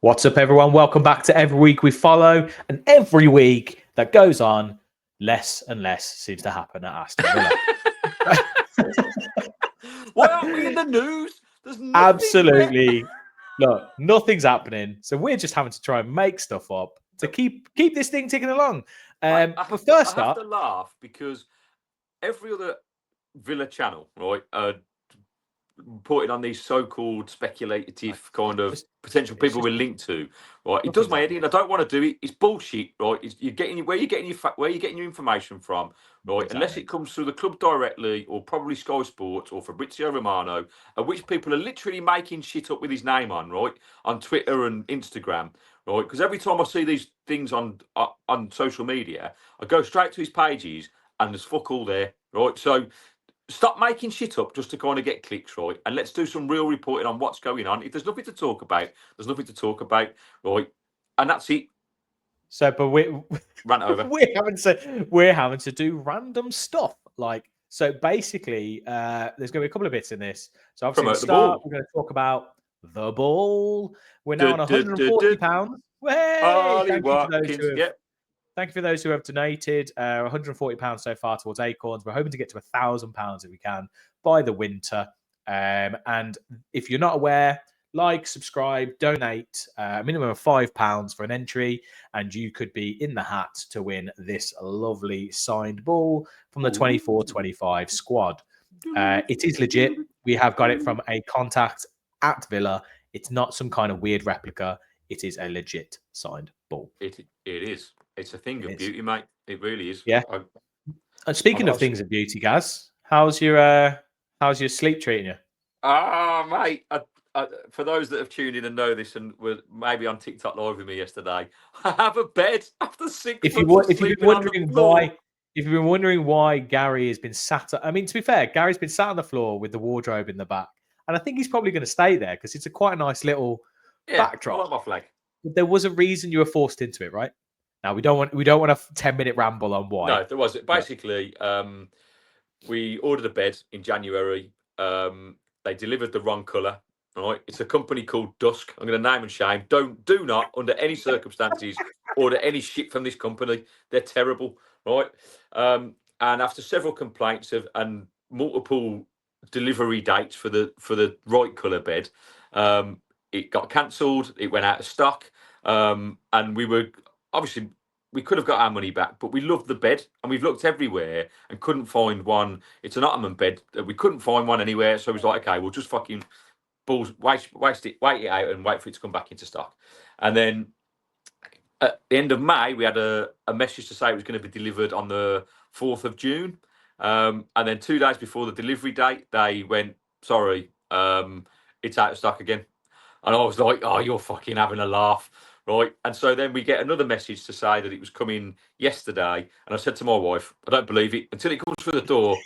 What's up, everyone? Welcome back to Every Week We Follow. And every week that goes on, less and less seems to happen at Aston Villa. Why aren't we in the news? There's nothing. Absolutely. Look, nothing's happening. So we're just having to try and make stuff up to keep this thing ticking along. I But first have up, to laugh because every other Villa channel, right, reporting on these so-called speculative kind of potential people we're linked to, right? It does my head in. I don't want to do it. It's bullshit, right? You're getting where you're getting your information from, right? Exactly. Unless it comes through the club directly or probably Sky Sports or Fabrizio Romano, at which people are literally making shit up with his name on, right, on Twitter and Instagram, right? Because every time I see these things on social media, I go straight to his pages and there's fuck all there, right? So stop making shit up just to kind of get clicks, right? And let's do some real reporting on what's going on. If there's nothing to talk about, there's nothing to talk about, right? And that's it. So, but Rant over. we're having to do random stuff. So basically, there's going to be a couple of bits in this. So obviously, Promote to the start, ball. we're going to talk about the ball. We're now on £140. Hey! Ollie Watkins. Yep. Thank you for those who have donated. £140 so far towards Acorns. We're hoping to get to £1,000 if we can by the winter. And if you're not aware, like, subscribe, donate a minimum of £5 for an entry, and you could be in the hat to win this lovely signed ball from the 24-25 squad. It is legit. We have got it from a contact at Villa. It's not some kind of weird replica. It is a legit signed ball. It is. It's a thing of beauty, mate. It really is. Yeah. And speaking of things of beauty, Gaz, how's your sleep treating you? Mate. For those that have tuned in and know this and were maybe on TikTok live with me yesterday, I have a bed after 6 months. If you've been wondering why Gary has been sat, to be fair, Gary's been sat on the floor with the wardrobe in the back, and I think he's probably going to stay there because it's quite a nice little backdrop. I like my flag. But there was a reason you were forced into it, right? Now we don't want a 10-minute ramble on why. No, there was. Basically, we ordered a bed in January. They delivered the wrong colour. Right, it's a company called Dusk. I'm going to name and shame. Do not, under any circumstances, order any shit from this company. They're terrible, right? And after several complaints and multiple delivery dates for the right colour bed, it got cancelled. It went out of stock, and we could have got our money back, but we loved the bed and we've looked everywhere and couldn't find one. It's an Ottoman bed. We couldn't find one anywhere, so it was like, okay, we'll just fucking wait it out and wait for it to come back into stock. And then at the end of May, we had a message to say it was going to be delivered on the 4th of June. And then 2 days before the delivery date, they went, sorry, it's out of stock again. And I was like, oh, you're fucking having a laugh, right? And so then we get another message to say that it was coming yesterday. And I said to my wife, I don't believe it. Until it comes through the door,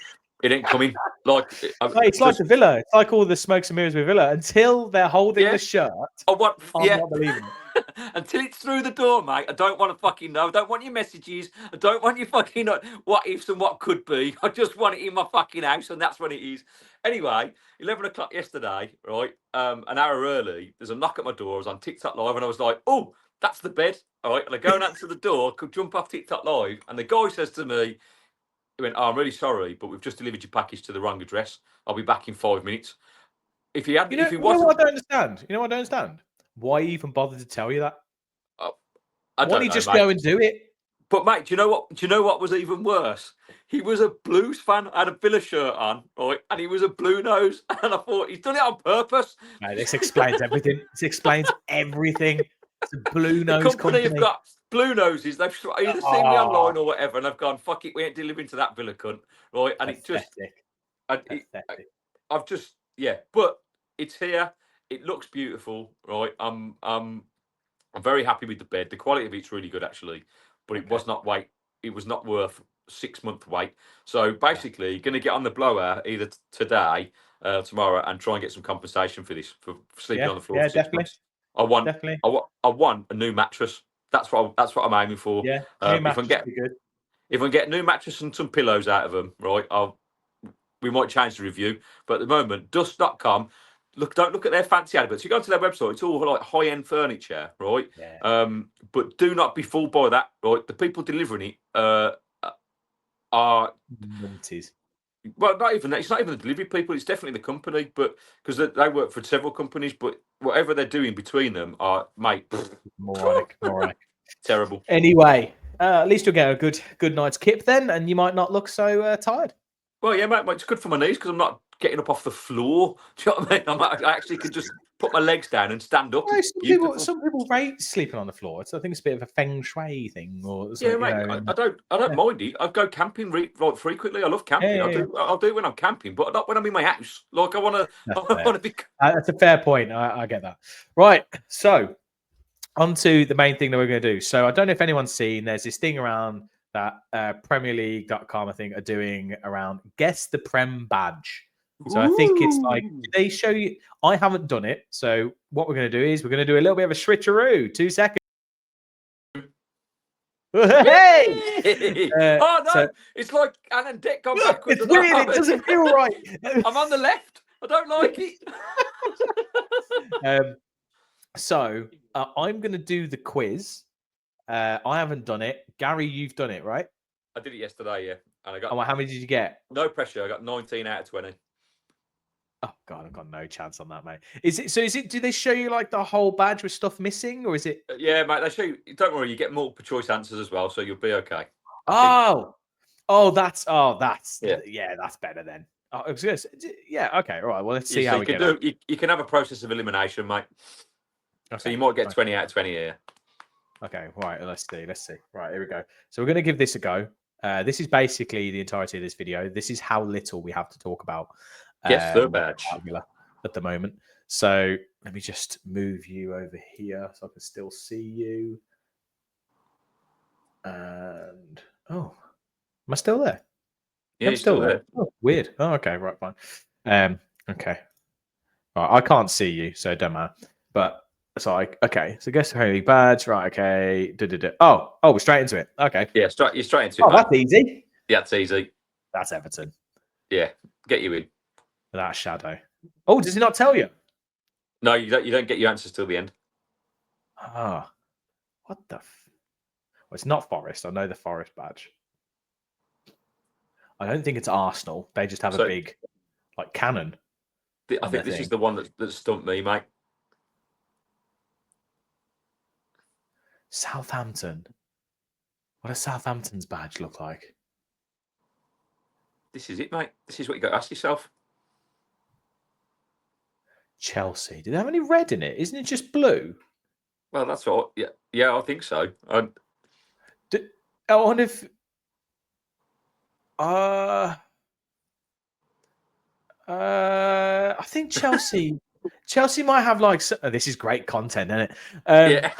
it ain't coming. It's like the Villa. It's like all the smokes and mirrors with Villa. Until they're holding the shirt, I'm not believing it. Until it's through the door, mate, I don't want to fucking know. I don't want your messages. I don't want your fucking what ifs and what could be. I just want it in my fucking house, and that's when it is. Anyway, 11 o'clock yesterday, right, an hour early, there's a knock at my door. I was on TikTok Live, and I was like, oh, that's the bed. All right, and I go and answer the door, could jump off TikTok Live, and the guy says to me, he went, oh, I'm really sorry, but we've just delivered your package to the wrong address. I'll be back in 5 minutes. If he had, if he wasn't, what I don't understand. You know what I don't understand? Why even bother to tell you that? Why don't you just go and do it? But mate, do you know what? Do you know what was even worse? He was a Blues fan. I had a Villa shirt on, right, and he was a blue nose, and I thought he's done it on purpose. No, this explains everything. This explains everything. It's a blue nose the company. Have got blue noses. They've either seen me online or whatever, and I've gone, fuck it, we ain't delivering to that Villa cunt, right? And I've just, but it's here. It looks beautiful, right? I'm very happy with the bed. The quality of it's really good, actually, but it was not It was not worth 6 month wait. So basically, going to get on the blower either today, tomorrow, and try and get some compensation for this for sleeping on the floor. For 6 months. I want a new mattress. That's what I'm aiming for. Yeah, new mattress would be good. If I get a new mattress and some pillows out of them, right, we might change the review. But at the moment, dust.com, don't look at their fancy adverts. You go onto their website; it's all like high-end furniture, right? Yeah. But do not be fooled by that, right? The people delivering it are Numpties. well, not even that. It's not even the delivery people. It's definitely the company, but because they work for several companies. But whatever they're doing between them are, mate, Moronic. terrible. Anyway, at least you'll get a good night's kip then, and you might not look so tired. Well, yeah, mate, it's good for my knees because I'm not getting up off the floor. Do you know what I mean? I actually can just put my legs down and stand up. Well, It's beautiful. some people rate sleeping on the floor. So I think it's a bit of a feng shui thing, or Yeah, something, mate. I don't mind it. I go camping like frequently. I love camping. Yeah. I'll do it when I'm camping, but not when I'm in my house. Like I want to be. That's a fair point. I get that. Right. So on to the main thing that we're going to do. So I don't know if anyone's seen, there's this thing around that PremierLeague.com, I think, are doing around guess the Prem badge. So I think it's like, they show you, I haven't done it. So what we're going to do is we're going to do a little bit of a switcheroo. 2 seconds. Hey! Oh no! So, It's like Anne and Dick gone backwards. it's weird. It doesn't feel right. I'm on the left. I don't like it. So I'm going to do the quiz. I haven't done it. Gary, you've done it, right? I did it yesterday, yeah, and I got. Oh, how many did you get? No pressure. I got 19 out of 20. Oh God, I've got no chance on that, mate. Is it? So is it? Do they show you like the whole badge with stuff missing, or is it? Yeah, mate. They show you. Don't worry, you get multiple choice answers as well, so you'll be okay. That's yeah, that's better then. Oh, it was good. Yeah, okay, all right. Well, let's see how we can get do. You can have a process of elimination, mate. Okay. So you might get 20 out of 20 here. Okay, right. Let's see. Right, here we go. So we're going to give this a go. This is basically the entirety of this video. This is how little we have to talk about. Yes, the badge at the moment. So let me just move you over here so I can still see you. And am I still there? Yeah, I'm still there. Oh, weird. Oh, okay, right, fine. Okay. All right, I can't see you, so it don't matter. But so okay. So guess the Premier League badge, right? Okay. Oh, we're straight into it. Okay. Yeah, you're straight into it. Oh, that's easy. Yeah, it's easy. That's Everton. Yeah, get you in. That shadow. Oh, does he not tell you? No, you don't get your answers till the end. Ah, what the? Well, it's not Forest. I know the Forest badge. I don't think it's Arsenal. They just have a big, like, cannon. I think this is the one that stumped me, mate. Southampton. What does Southampton's badge look like? This is it, mate. This is what you got to ask yourself. Chelsea. Do they have any red in it? Isn't it just blue? Well, that's what. Yeah, I think so. I wonder if. I think Chelsea. Chelsea might have like. This is great content, isn't it? Yeah.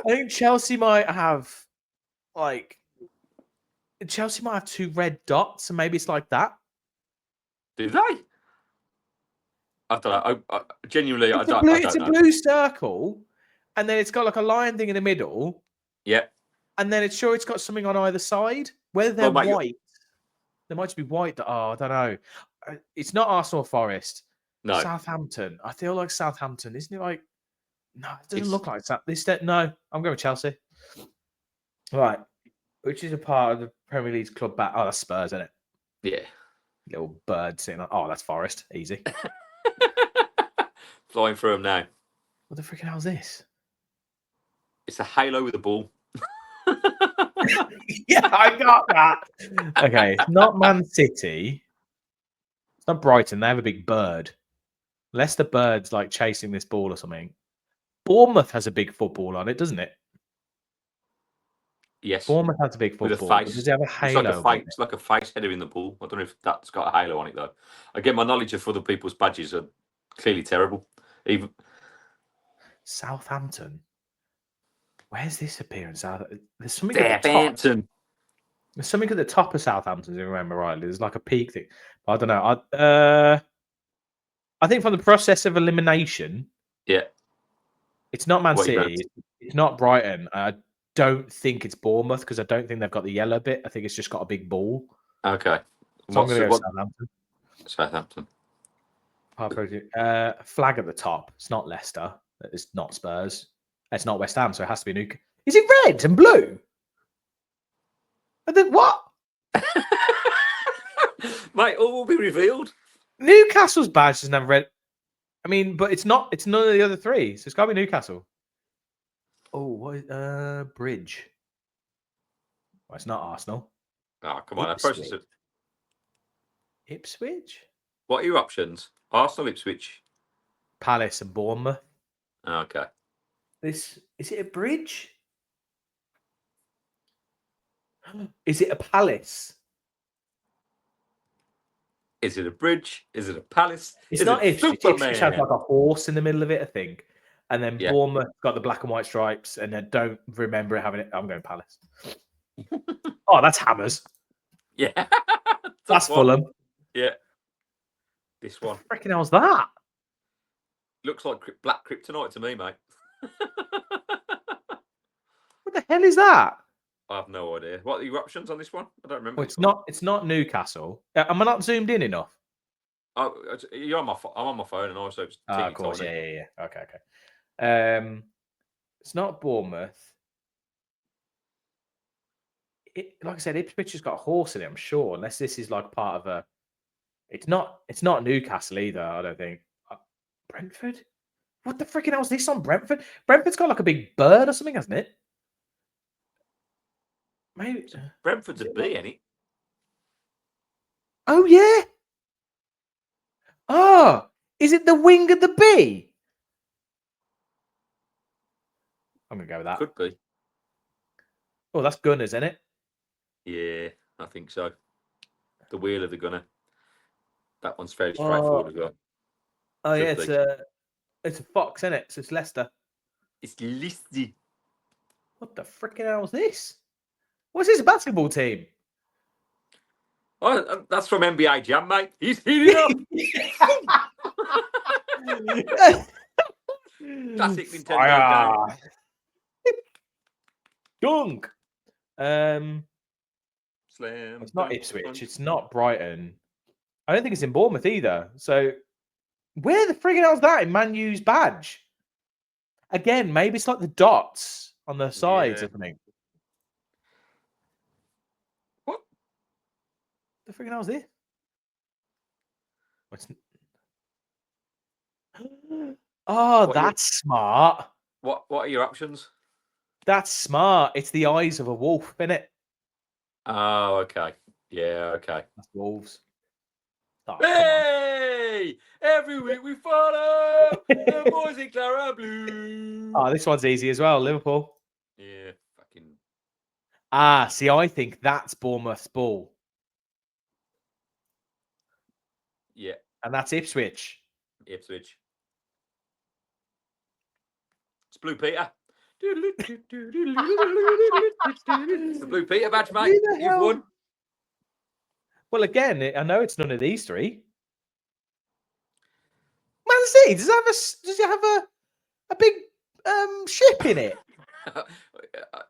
I think Chelsea might have like. Chelsea might have 2 red dots, and maybe it's like that. Do they? I don't know. Genuinely, I don't It's a blue circle, and then it's got like a lion thing in the middle. Yeah. And then it's got something on either side. Whether they're white, they might just be white. Oh, I don't know. It's not Arsenal or Forest. No. Southampton. I feel like Southampton. Isn't it like? No, it doesn't look like that. No, I'm going with Chelsea. Right. Which is a part of the Premier League's club back. Oh, that's Spurs, isn't it? Yeah. Little bird sitting on. Oh, that's Forest. Easy. Flying through them now. What the freaking hell is this? It's a halo with a ball. Yeah, I got that. Okay, it's not Man City. It's not Brighton. They have a big bird. Unless the bird's like chasing this ball or something. Bournemouth has a big football on it, doesn't it? Yes. Bournemouth has a big football. With a face. Does it have a halo? It's like a face header in the ball. I don't know if that's got a halo on it though. Again, my knowledge of other people's badges are clearly terrible. Even Southampton. Where's this appearance? There's something Southampton. There's something at the top of Southampton, if I remember rightly. There's like a peak thing. But I don't know. I think from the process of elimination, yeah, it's not Man City. It's not Brighton. I don't think it's Bournemouth because I don't think they've got the yellow bit. I think it's just got a big ball. Okay. So I'm going to go Southampton. Southampton. Flag at the top. It's not Leicester. It's not Spurs. It's not West Ham, so it has to be Newcastle. Is it red and blue? And then what? Mate, all will be revealed. Newcastle's badge doesn't have red. I mean, but it's not. It's none of the other three, so it's got to be Newcastle. Oh, what? Bridge. Well, it's not Arsenal. Oh, come on. I processed it. Ipswich? What are your options? Arsenal, Ipswich. Palace and Bournemouth. Okay. Is it a bridge? Is it a palace? Is it a bridge? Is it a palace? It's Is not it Ipswich. Superman? Ipswich has like a horse in the middle of it, I think. And then Yeah. Bournemouth got the black and white stripes, and I don't remember having it. I'm going Palace. Oh, that's Hammers. Yeah. That's Fulham. Yeah. This one. What the freaking hell's that? Looks like black kryptonite to me, mate. What the hell is that? I have no idea. What are your options on this one? I don't remember. Well, it's not Newcastle. Am I not zoomed in enough? Oh, you're on my. I'm on my phone, and also it's of course, yeah. Okay. It's not Bournemouth. Like I said, Ipswich has got a horse in it. I'm sure, unless this is like part of a. It's not Newcastle either. I don't think. Brentford. What the freaking hell is this on Brentford? Brentford's got like a big bird or something, hasn't it? Maybe Brentford's a B, ain't it? Oh yeah. Oh, is it the wing of the bee? I'm gonna go with that. Could be. Oh, that's Gunners, isn't it? Yeah, I think so. The wheel of the gunner. That one's fairly straightforward as well. Oh yeah, it's a fox, isn't it? So it's Leicester. It's Leicester. What the freaking hell is this? What's this basketball team? Oh, that's from NBA Jam, mate. He's heating up. Classic Nintendo game. Dunk. Slam. It's not Ipswich. It's not Brighton. I don't think it's in Bournemouth either. So where the friggin' hell's that in Man U's badge? Again, maybe it's like the dots on the sides or something. What the friggin' hell's this? Oh, that's smart. What are your options? That's smart. It's the eyes of a wolf, isn't it? Oh, okay. Yeah, okay. That's wolves. Oh, hey! Every week we follow the boys in Clara Blue. Oh, this one's easy as well. Liverpool. Yeah, fucking. See, I think that's Bournemouth's ball. Yeah. And that's Ipswich. Ipswich. It's Blue Peter. It's the Blue Peter badge, mate. You've won. Well, again, I know it's none of these three. Man City, does it have a big ship in it?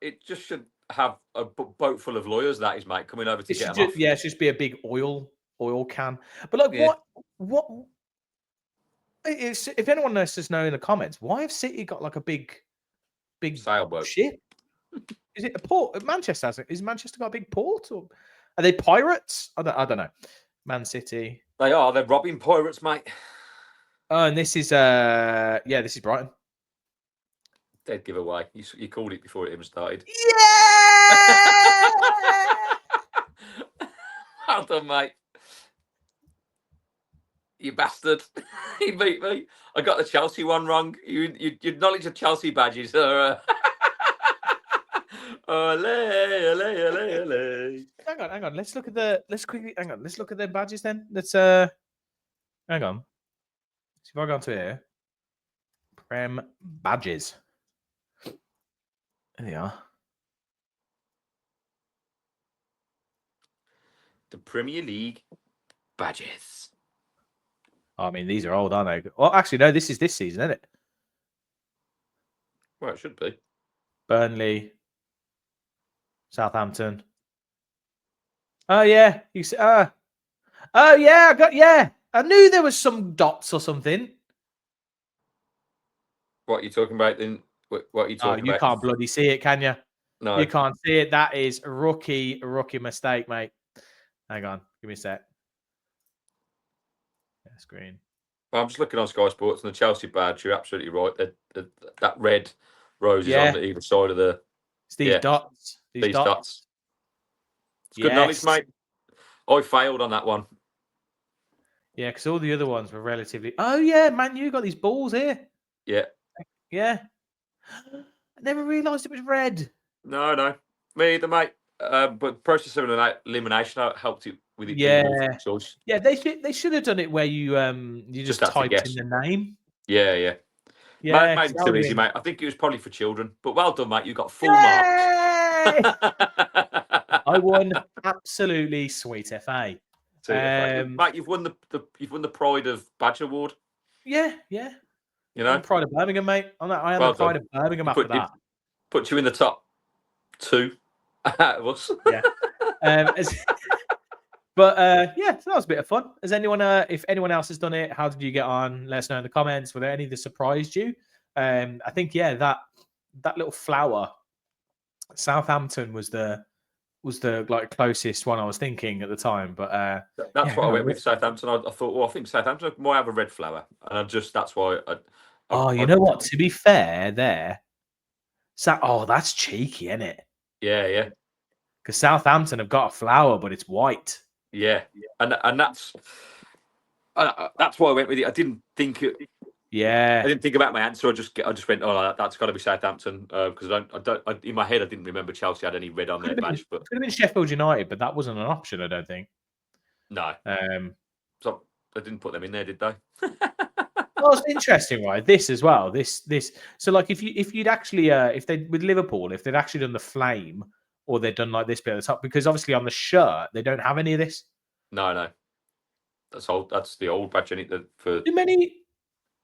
It just should have a boat full of lawyers. That is, mate, coming over to get them off. Yeah, it should just be a big oil can. But look, what? If anyone knows, just know in the comments, why have City got like a big sailboat ship? Is it a port? Manchester has it. Is Manchester got a big port, or are they pirates? I don't know. Man City. They are. They're robbing pirates, mate. Oh, and this is this is Brighton. Dead giveaway. You called it before it even started. Yeah. Well done, mate. You bastard. You beat me. I got the Chelsea one wrong. Your knowledge of Chelsea badges are... Ole. Hang on. Let's look at the badges then. Let's hang on. See if I go onto here. Prem badges. There they are. The Premier League badges. I mean, these are old, aren't they? Well, actually, no, this is this season, isn't it? Well, it should be. Burnley, Southampton. Oh yeah, you see. Oh yeah, I knew there was some dots or something. What are you talking about then? What are you Oh, talking you about? can't bloody see it, can you? No. You can't see it. That is a rookie mistake, mate. Hang on, give me a sec. Yeah, screen. Well, I'm just looking on Sky Sports and the Chelsea badge. You're absolutely right. That red rose is Yeah, on either side of the. it's these Yeah, dots. These these dots. dots. It's good knowledge, Yes. mate. I failed on that one. Yeah, because all the other ones were relatively. Oh yeah, man, you got these balls here. Yeah. Yeah. I never realised it was red. No. Me either, mate. But process of elimination helped it with it being multiple Yeah. choice. Yeah, they should have done it where you Just just have to typed in guess. the name. Yeah. Yeah, Made 'cause it that too would've easy, been- mate. I think it was probably for children. But well done, mate. You got full marks. Yay! I won absolutely sweet FA. Mate, you've won the Pride of Badge Award. Yeah. You I'm know, the pride of Birmingham, mate. I am well the pride done. of Birmingham It after that. put you in the top 2 out of us. Yeah. Yeah, so that was a bit of fun. Has anyone, if anyone else has done it, how did you get on? Let us know in the comments. Were there any that surprised you? I think that little flower, Southampton was the like closest one I was thinking at the time. But That's yeah, what I no, went with Southampton. I thought, well, I think Southampton might have a red flower, and that's why. oh, you know what? To be fair, that's cheeky, isn't it? Yeah. Because Southampton have got a flower, but it's white. Yeah, and that's why I went with it. I didn't think about my answer. I just went, oh, that's got to be Southampton because in my head I didn't remember Chelsea had any red on their badge, but Could have been Sheffield United, but that wasn't an option, I don't think. no. So they didn't put them in there, did they? Well, it's interesting, right? This as well. This. So, like, if you'd actually, if they with Liverpool, if they'd actually done the flame, or they'd done like this bit at the top, because obviously on the shirt they don't have any of this. No. That's old. That's the old badge, isn't it? For Too many.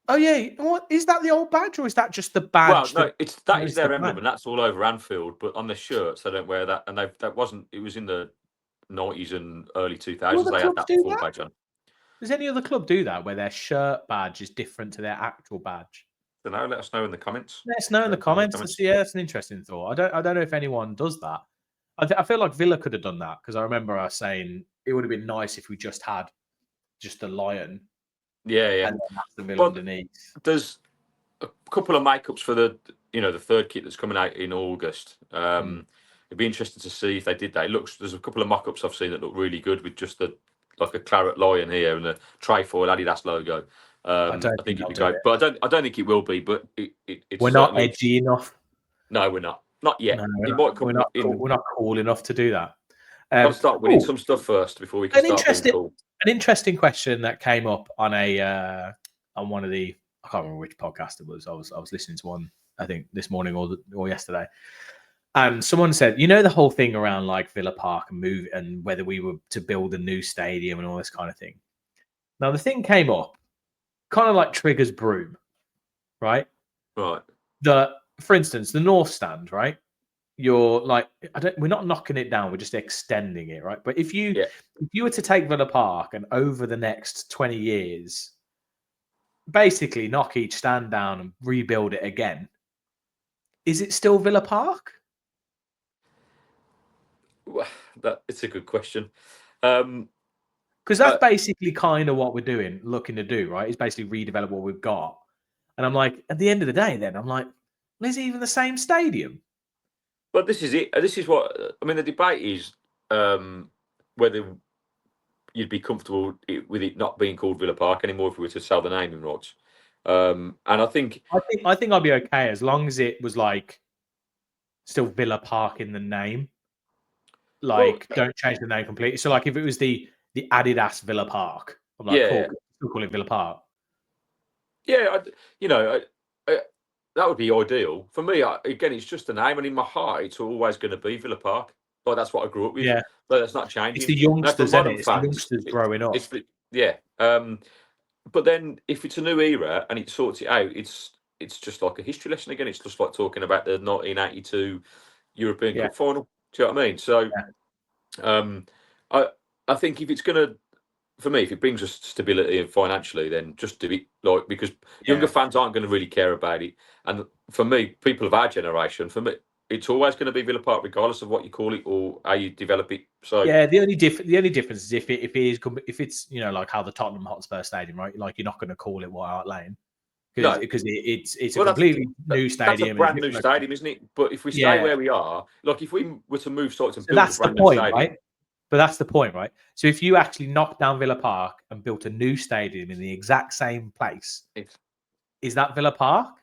Oh yeah. What is that? The old badge, or is that just the well, badge? no, that is their the emblem, badge? and that's all over Anfield. But on their shirts, they don't wear that, and that wasn't. It was in the 90s and early 2000s. Do They other had clubs that do full that? badge on. Does any other club do that, where their shirt badge is different to their actual badge? So now, let us know in the comments. Let us know in the comments. That's an interesting thought. I don't know if anyone does that. I feel like Villa could have done that because I remember us saying it would have been nice if we just had just the lion. Yeah. And then Aston Villa underneath. There's a couple of makeups for the third kit that's coming out in August. It'd be interesting to see if they did that. There's a couple of mock-ups I've seen that look really good with just like a claret lion here and a Trifoil Adidas logo. I think it'd be great, but I don't think it will be. But we're not edgy enough. No, we're not. Not yet. We're not cool enough to do that. Got to start winning some stuff first before we can start being cool. An interesting question that came up on on one of the, I can't remember which podcast it was. I was listening to one, I think this morning or yesterday, and someone said, the whole thing around like Villa Park and whether we were to build a new stadium and all this kind of thing. Now the thing came up, kind of like triggers Broom, right? Right. For instance, the North Stand, right? You're like, we're not knocking it down, we're just extending it, right? But if you were to take Villa Park and over the next 20 years, basically knock each stand down and rebuild it again, is it still Villa Park? Well, it's a good question. Because that's basically kind of what we're looking to do, right? Is basically redevelop what we've got. And I'm like, at the end of the day, then I'm like, well, is it even the same stadium? But this is it. This is what I mean. The debate is whether you'd be comfortable with it not being called Villa Park anymore if we were to sell the naming rights. And I think I'd be okay as long as it was like still Villa Park in the name. Like, don't change the name completely. So, like, if it was the Adidas Villa Park, I'm like, cool, still call it Villa Park. Yeah, that would be ideal for me. Again, it's just a name, and in my heart, it's always going to be Villa Park. Like that's what I grew up with. Yeah, but that's not changing. It's the youngsters, isn't it? It's the youngsters growing up. But then if it's a new era and it sorts it out, it's just like a history lesson again. It's just like talking about the 1982 European Cup final. Do you know what I mean? So, I think if it's going to for me, if it brings us stability and financially, then just do it. Like, because younger Yeah. fans aren't going to really care about it. And for me, people of our generation, for me, it's always going to be Villa Park, regardless of what you call it or how you develop it. So Yeah, the only difference is if it's like how the Tottenham Hotspur Stadium, right? Like you're not going to call it White Hart Lane no, it's a well, completely new that's a stadium and a brand new different location. stadium, isn't it? But if we stay Yeah, where we are, like if we were to move sites and so build a that's the brand new point, stadium, right? But that's the point, right? So if you actually knocked down Villa Park and built a new stadium in the exact same place, it's is that Villa Park?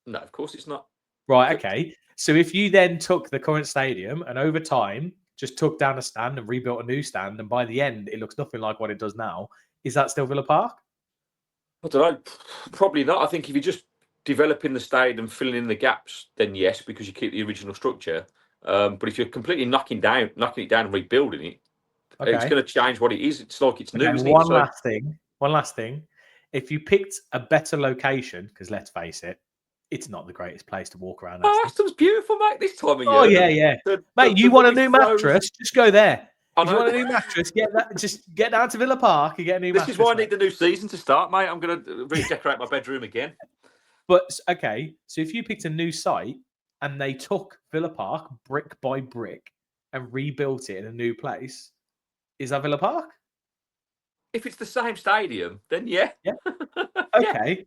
no, of course it's not. Right. Okay. So if you then took the current stadium and over time just took down a stand and rebuilt a new stand, and by the end it looks nothing like what it does now, is that still Villa Park? I don't know. Probably not. I think if you're just developing the stadium and filling in the gaps, then yes, because you keep the original structure. But if you're completely knocking it down and rebuilding it, it's Okay. going to change what it is. It's like it's Okay. new, isn't it? One So last thing. One last thing. If you picked a better location, because let's face it, it's not the greatest place to walk around Aston. Aston's beautiful, mate. This time of Oh year, yeah. the Mate, you want a lovely new flows. mattress? Just go there. I If you know. want a new mattress, just get down to Villa Park and get a new This mattress. is why I mate. need the new season to start, mate. I'm going to redecorate my bedroom again. But okay, so if you picked a new site and they took Villa Park brick by brick and rebuilt it in a new place, is that Villa Park? If it's the same stadium, then yeah. Yeah. Yeah. Okay.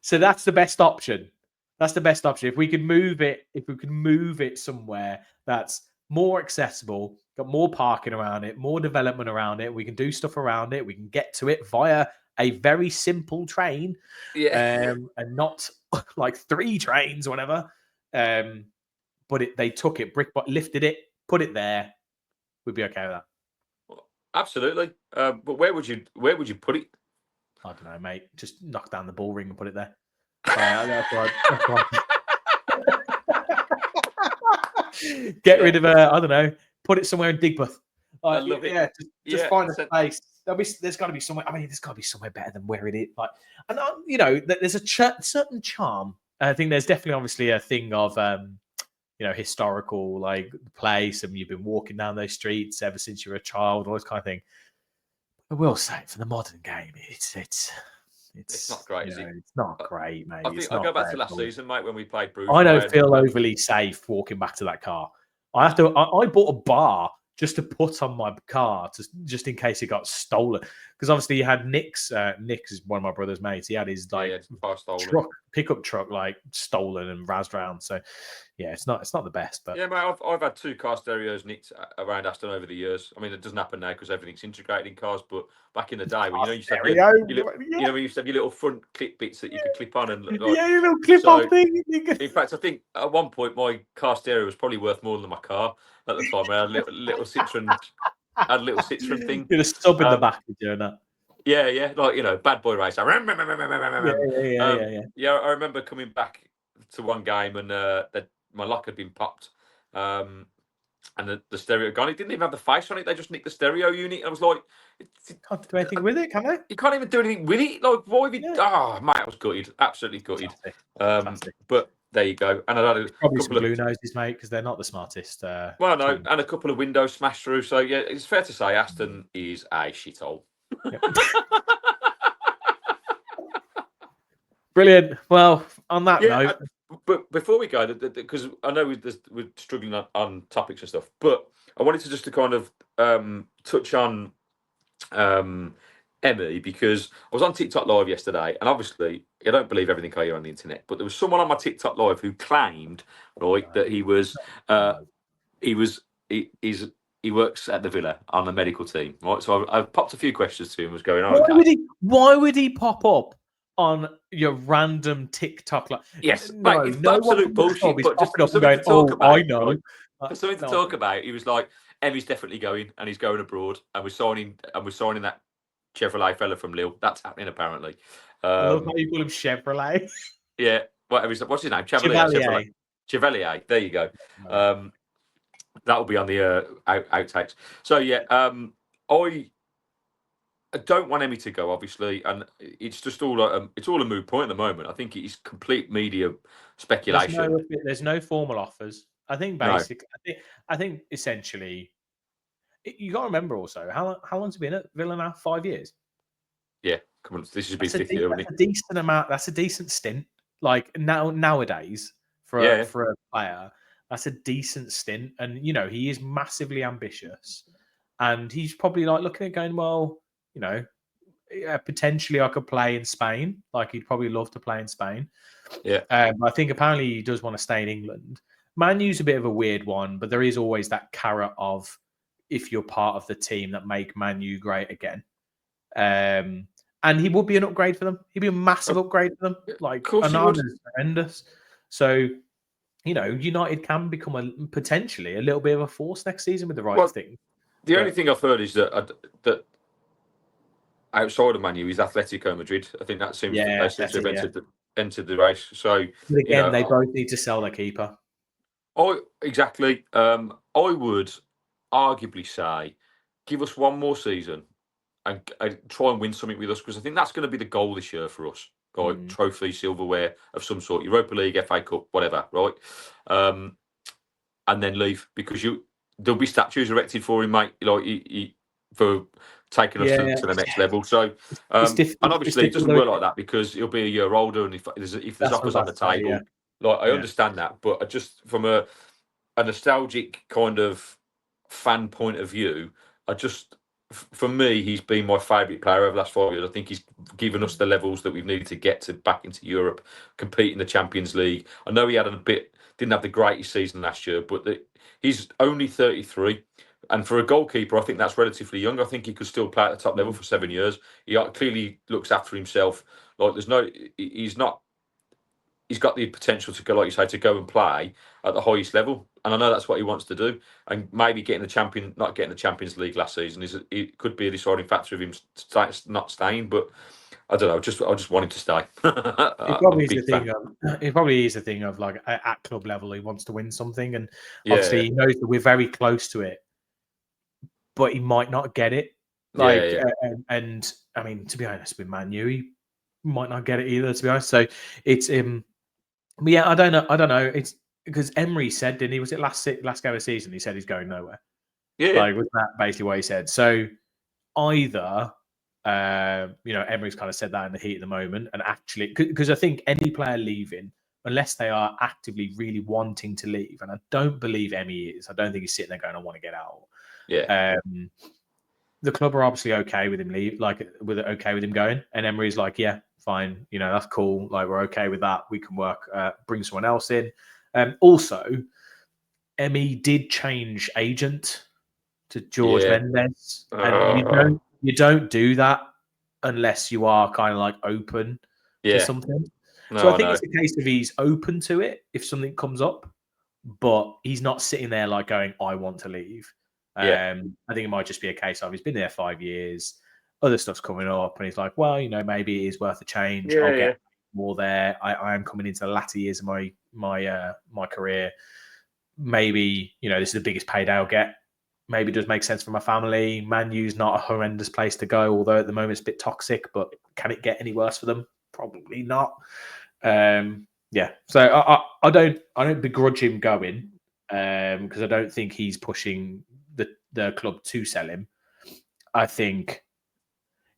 So that's the best option. That's the best option. If we could move it somewhere that's more accessible, got more parking around it, more development around it, we can do stuff around it, we can get to it via a very simple train, Yeah. and not like 3 trains or whatever. But they took it lifted it, put it there. We'd be okay with that. Absolutely. But where would you put it? I don't know, mate. Just knock down the ball ring and put it there. That's right. Get rid of I don't know. Put it somewhere in Digbeth. I love it. Yeah, just Yeah. find a space. There's got to be somewhere. I mean, there's got to be somewhere better than where it is. Like, and there's a certain charm. I think there's definitely, obviously, a thing of historical like place, and you've been walking down those streets ever since you were a child, all this kind of thing. I will say, for the modern game, It's not great, is it? it's not great, mate. I think I'll go back to last season, mate, when we played Bruges. I don't feel overly safe walking back to that car. I bought a bar just to put on my car, just in case it got stolen. Because obviously you had Nick's. Nick is one of my brother's mates. He had his pickup truck like stolen and razzed around. So yeah, it's not the best. But yeah, mate, I've had 2 car stereos nicked around Aston over the years. I mean, it doesn't happen now because everything's integrated in cars. But back in the day, when you used to have when you used to have your little front clip bits that you could clip on and like, yeah, your little clip off thing. In fact, I think at one point my car stereo was probably worth more than my car at the time. I had a little Citroen thing. With a stub in the back of doing that. Yeah, like bad boy racer. Yeah. I remember coming back to one game and my lock had been popped, and the stereo gone. It didn't even have the face on it. They just nicked the stereo unit. I was like, can't do anything with it, can they? You can't even do anything with it. Like, why have you? Oh, mate, I was gutted, absolutely gutted. Classic. But there you go. And I had probably some blue noses, mate, because they're not the smartest. Well, no, and a couple of windows smashed through. So yeah, it's fair to say Aston is a shithole. Yep. Brilliant. Well, on that note, but before we go, because I know we're struggling on topics and stuff, but I wanted to just to kind of touch on Emmy, because I was on TikTok Live yesterday, and obviously I don't believe everything I hear on the internet, but there was someone on my TikTok Live who claimed that he works at the Villa on the medical team, right? So I've popped a few questions to him. Was going on? Why would he pop up on your random TikTok? Yes, mate, it's absolute bullshit. But just for something to talk about, I know. For something to talk about, he was like, Emmy's definitely going, and he's going abroad, and we're signing that Chevrolet fella from Lille. That's happening apparently. I love how you call him Chevrolet. Yeah, what's his name? Chevalier. There you go. That will be on the outtakes. So yeah, I don't want Emmy to go, obviously, and it's just all it's all a moot point at the moment. I think it's complete media speculation. There's no formal offers. I think basically, I think essentially, You got to remember also how long's he been at Villa now? 5 years. Yeah, come on, this is be 50 year, That's a decent amount. That's a decent stint. Like nowadays for Yeah, a player, that's a decent stint. And he is massively ambitious, and he's probably like looking at going, well, potentially I could play in Spain. Like he'd probably love to play in Spain. yeah. I think apparently he does want to stay in England. Man U's a bit of a weird one, but there is always that carrot of if you're part of the team that make Man U great again. And he would be an upgrade for them. He'd be a massive upgrade for them. Like Of course he would. Onana's horrendous. So, United can become potentially a little bit of a force next season with the right thing. The only thing I've heard is that outside of Man U is Atletico Madrid. I think that seems they seem to have entered the race. So but again, they both need to sell their keeper. Exactly. I would arguably say give us one more season and try and win something with us, because I think that's going to be the goal this year for us. Right, trophy, silverware of some sort, Europa League, FA Cup, whatever. Right, and then leave, because there'll be statues erected for him, mate. Like for taking us to the next level. So, and obviously it doesn't work like that, because he'll be a year older, and if there's offers on the table, like I understand that, but I just from a nostalgic kind of fan point of view, for me, he's been my favourite player over the last 5 years. I think he's given us the levels that we've needed to get to back into Europe, compete in the Champions League. I know he didn't have the greatest season last year, but he's only 33. And for a goalkeeper, I think that's relatively young. I think he could still play at the top level for 7 years. He clearly looks after himself. Like he's got the potential to go, like you say, to go and play at the highest level. And I know that's what he wants to do. And maybe not getting the Champions League last season it could be a deciding factor of him not staying. But I don't know. I just want him to stay. It probably is the thing of like at club level, he wants to win something, and obviously he knows that we're very close to it, but he might not get it. And I mean, to be honest, with Man U, he might not get it either. To be honest, so it's But yeah, I don't know. It's because Emery said, didn't he? Was it last game of the season? He said he's going nowhere. Yeah. Like, was that basically what he said? So either, Emery's kind of said that in the heat of the moment, and actually, because I think any player leaving, unless they are actively really wanting to leave, and I don't believe Emery is. I don't think he's sitting there going, "I want to get out." Yeah. The club are obviously okay with him okay with him going, and Emery's like, "Yeah, fine, that's cool. Like, we're okay with that. We can work, bring someone else in." Also, Emmy did change agent to George Mendes, and you don't do that unless you are kind of like open to something. So I think it's a case of he's open to it if something comes up, but he's not sitting there like going, "I want to leave." I think it might just be a case of he's been there 5 years, other stuff's coming up, and he's like, well, maybe it is worth a change. I'll get more there. I am coming into the latter years of my career. Maybe, this is the biggest payday I'll get. Maybe it does make sense for my family. Man U's not a horrendous place to go, although at the moment it's a bit toxic, but can it get any worse for them? Probably not. So I don't begrudge him going, because I don't think he's pushing the club to sell him. I think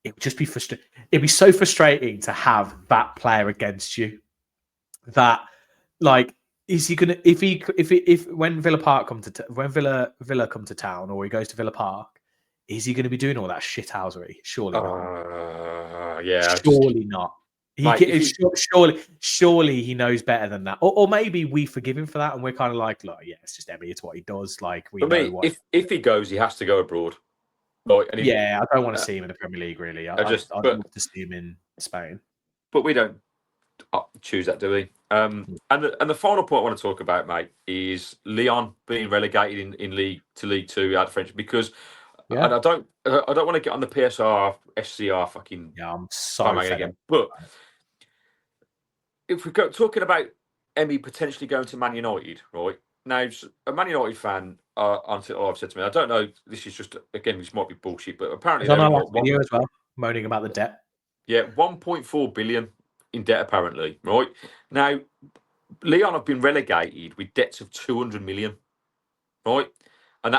it would just be frustrating. It'd be so frustrating to have that player against you. That, like, is he gonna if when Villa come to town, or he goes to Villa Park, is he going to be doing all that shithousery? Surely not. Surely not. Surely he knows better than that, or maybe we forgive him for that, and we're kind of like, look, it's just Emmy. It's what he does. Like, we know what. If he goes, he has to go abroad. I don't want to see him in the Premier League. Really, I'd love to see him in Spain. But we don't choose that, do we? And the final point I want to talk about, mate, is Lyon being relegated in League 2 out of French, because I don't want to get on the PSR SCR fucking. Yeah, I'm sorry again. But if we go talking about Emmy potentially going to Man United, right now, a Man United fan I've said to me, I don't know. This is just, again, this might be bullshit, but apparently they're on our video as well, moaning about the debt. Yeah, 1.4 billion in debt apparently. Right now, Lyon have been relegated with debts of 200 million. Right, And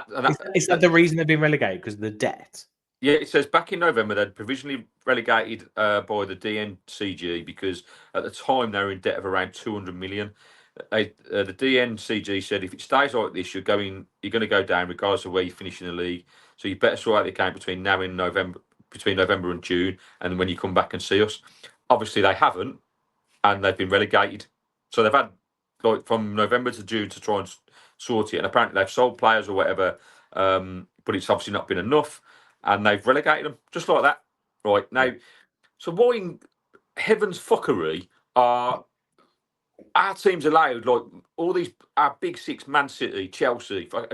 Is that the reason they've been relegated? Because of the debt? yeah, it says back in November they'd provisionally relegated by the DNCG because at the time they were in debt of around 200 million. The DNCG said if it stays like this, you're going to go down regardless of where you finish in the league. So you better sort out the account between now and November, between November and June, and when you come back and see us. Obviously they haven't, and they've been relegated. So they've had like from November to June to try and sort it, and apparently they've sold players or whatever, but it's obviously not been enough, and they've relegated them just like that. Right now, so why in heaven's fuckery are our teams allowed like all these our big six, Man City, Chelsea? Like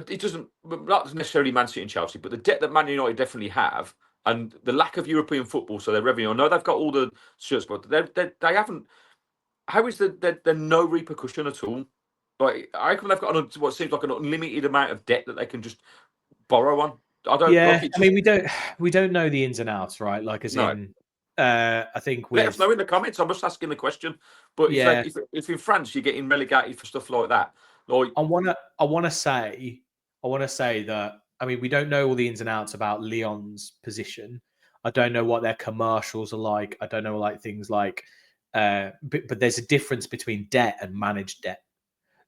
it doesn't not necessarily Man City and Chelsea, but the debt that Man United definitely have, and the lack of European football, so their revenue. I know they've got all the shirts, but they haven't. How is there no repercussion at all? Like I reckon they've got what seems like an unlimited amount of debt that they can just borrow on. I don't. Yeah, Like, I mean, we don't know the ins and outs, right? Like, as no. in, I think Let us know in the comments. I'm just asking the question. But yeah, if in France you're getting relegated for stuff like that, like I wanna say that, I mean, we don't know all the ins and outs about Lyon's position. I don't know what their commercials are like. I don't know like things like, but there's a difference between debt and managed debt.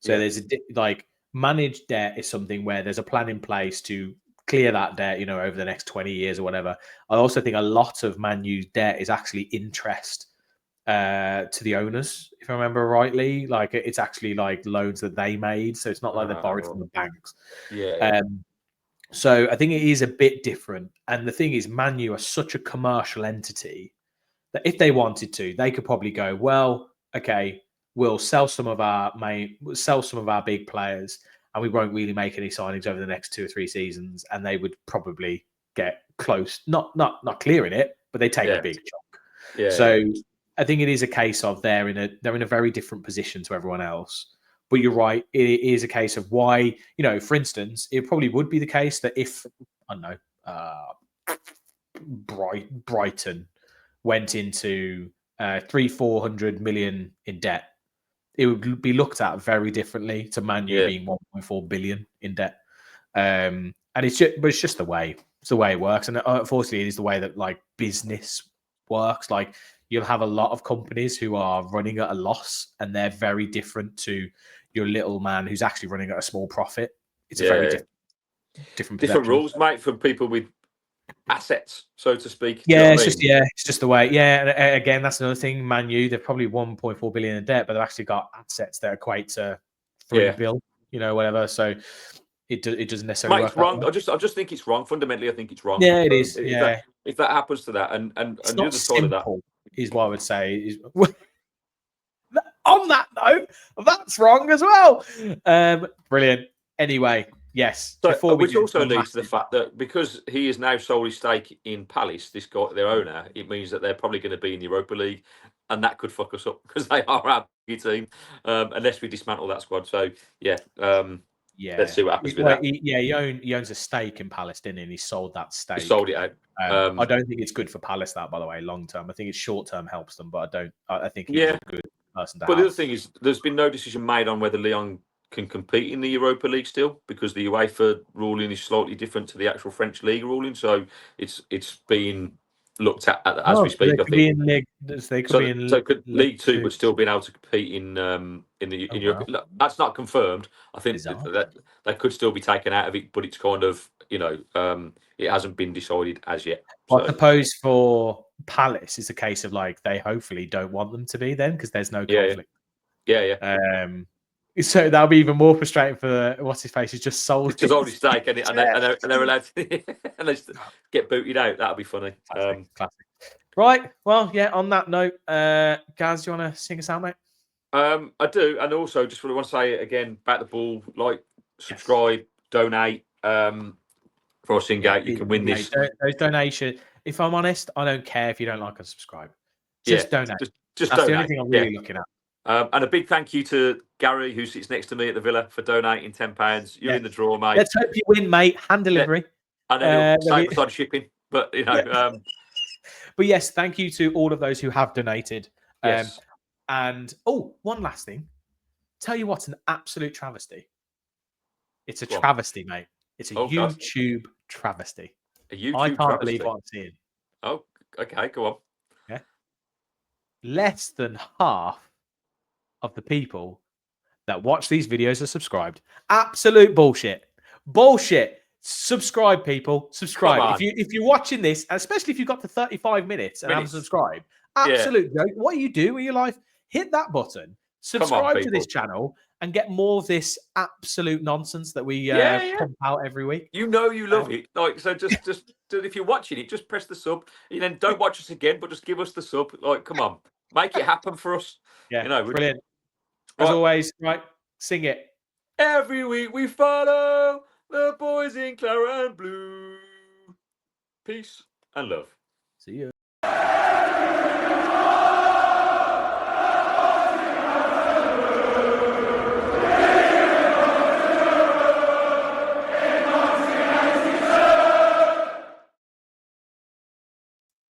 So yeah, there's like managed debt is something where there's a plan in place to clear that debt, over the next 20 years or whatever. I also think a lot of Man U's debt is actually interest to the owners, if I remember rightly. Like it's actually like loans that they made, so it's not like they borrowed from the banks. yeah, So I think it is a bit different. And the thing is, Man U are such a commercial entity that if they wanted to, they could probably go, well, okay, we'll sell some of our big players, and we won't really make any signings over the next 2 or 3 seasons, and they would probably get close, not clearing it, but they take yeah, a big chunk. yeah, So I think it is a case of they're in a very different position to everyone else. But you're right, it is a case of why, for instance, it probably would be the case that if, I don't know, Brighton went into 300-400 million in debt, it would be looked at very differently to Man U yeah, being 1.4 billion in debt. And it's just the way it works, and unfortunately, it is the way that like business works. Like you'll have a lot of companies who are running at a loss, and they're very different to your little man who's actually running at a small profit. It's a very yeah. different Different perception. rules, mate, for people with assets, so to speak. Do you know Yeah, what I mean? it's just the way. Yeah, and again, that's another thing. Man U, they're probably 1.4 billion in debt, but they've actually got assets that equate to 3 Yeah. bill. Whatever. So it doesn't necessarily Mate, work it's that wrong. way. I just think it's wrong. Fundamentally, I think it's wrong. Yeah, it is. Yeah, If that happens to that, and it's the not other side of that, simple, is what I would say. On that note, that's wrong as well. Brilliant. Anyway, yes. so Before we which get into also the leads to the massive, fact that because he is now solely stake in Palace, this guy, their owner, it means that they're probably going to be in the Europa League, and that could fuck us up because they are our big team, unless we dismantle that squad. So yeah, let's yeah, see what happens with that. he owns a stake in Palace, didn't he? And he sold that He stake. sold it out. I don't think it's good for Palace, that, by the way, long term. I think it's short term helps them, but I don't. I think he was Yeah, a good person to but the other have. thing is, there's been no decision made on whether Lyon can compete in the Europa League still, because the UEFA ruling is slightly different to the actual French league ruling. So it's being looked at as Oh, we so they speak, I could be think. in League. They could be in Could League League Two, Two. but still being able to compete Oh in Europe. wow, Look, that's not confirmed. I think bizarre. that they could still be taken out of it, but it's kind of it hasn't been decided as yet. Well, I So suppose for Palace, it's a case of like they hopefully don't want them to be then because there's no yeah, conflict. yeah. So that'll be even more frustrating for what's his face. He's just sold It's just his only stake, and they're allowed to and they get booted out. That'll be funny. classic. Right. Well, yeah. On that note, Gaz, do you want to sing us out, mate? I do, and also just want to say it again, back the ball, like, Yes. subscribe, donate. For us Yeah. Singate, you can win this. Those donations. If I'm honest, I don't care if you don't like and subscribe. Yeah, Just donate. just That's the only donate. thing I'm Yeah. really looking at. And a big thank you to Gary, who sits next to me at the Villa, for donating £10. You're Yeah. in the draw, mate. Let's hope you win, mate. Hand Yeah. delivery. I know you'll save us on shipping, but But yes, thank you to all of those who have donated. yes. And one last thing. Tell you what's an absolute travesty. It's a Go on. travesty, mate. It's a Oh, God. YouTube travesty. A I YouTube can't believe travesty. what I'm seeing. Oh, okay, go on. Yeah. Less than half of the people that watch these videos are subscribed. Absolute bullshit. Bullshit. Subscribe, people. Come Subscribe. on. If you're watching this, especially if you've got to 35 minutes and haven't Minutes. subscribed, Yeah. absolute joke. What you do with your life, hit that button, subscribe to this people. channel, and get more of this absolute nonsense that we Yeah. pump out every week. You know you love it. Like, so just if you're watching it, just press the sub. And then don't watch us again, but just give us the sub. Like, come on. Make it happen for us. Yeah, You know, brilliant. As Right. always, right, sing it. Every week we follow the boys in Clara and Blue. Peace and love. See you.